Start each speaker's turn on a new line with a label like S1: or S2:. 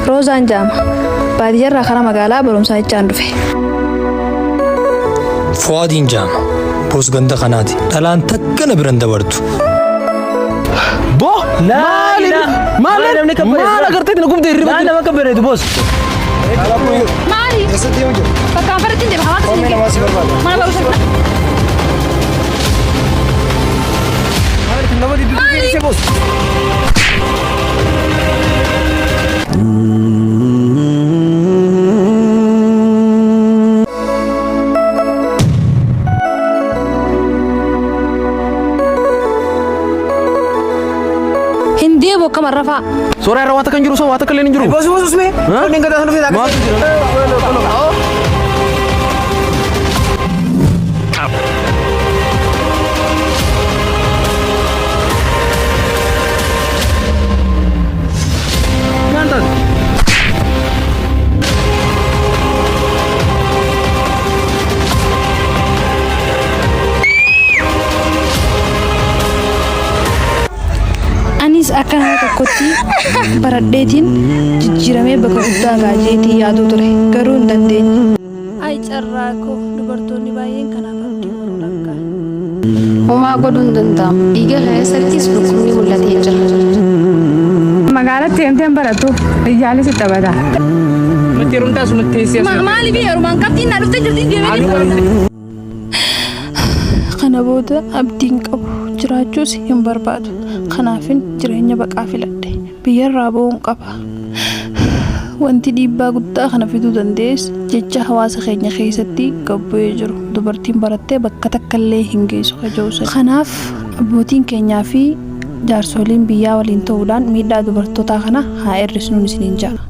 S1: Roozaan jaama. Baadiyyaarraa karaa magaalaa barumsaa jechaan dhufe.
S2: Fuwaadiin jaama. Boos ganda kanaati. Dhalaan takkana biran dabartu.
S3: Maal agartee na gubdee hirriba
S2: Maal nama kabbareedu boos.
S1: Maali? Bakkaan fardatti deema hawaasa
S2: Oomishee namaa si barbaada.
S1: Maal barumsa?
S2: Nama diddiirri boos.
S1: Hindi bokka marrafaa.
S3: Suuraa irra waata kan jiru soo waata kallee hin jiru.
S2: Boos usme.Onni enggak tahu nufit
S3: Maal jira? Mantan.
S1: Anis akka nama tokkotti baradheetiin jijjiiramee bakka guddaa gaajeetii yaaduu ture. Garuu hin dandeenye. Ay carraa koo dubartoonni baay'een kanaaf abdii horuu lakkaa.
S4: Homaa godhuu hin danda'amu. Dhiiga keessattis dhukkubni mul'atee jira.
S5: Magaalatti deemtee baratu iyyaalis itti taphataa.
S3: Matti rumtaa sumatti siyaasa.
S1: Maaliif yeromaan qabxiin na dhuftee jirti deemee? Kana booda abdiin qabu jiraachuus hin barbaadu. Kanaafin jireenya baqaa filadhe. Biyyarraa ba'uun qaba. Wanti dhiibbaa guddaa kana fiduu dandees jecha hawaasa keenya keessatti gabbu'ee jiru. Dubartiin barattee bakka takkallee hin geessu kajoosa. Kanaaf abbootiin keenyaa fi jaarsoliin biyyaa waliin ta'uudhaan miidhaa dubartootaa kana haa hir'isnuun isiniin jedha.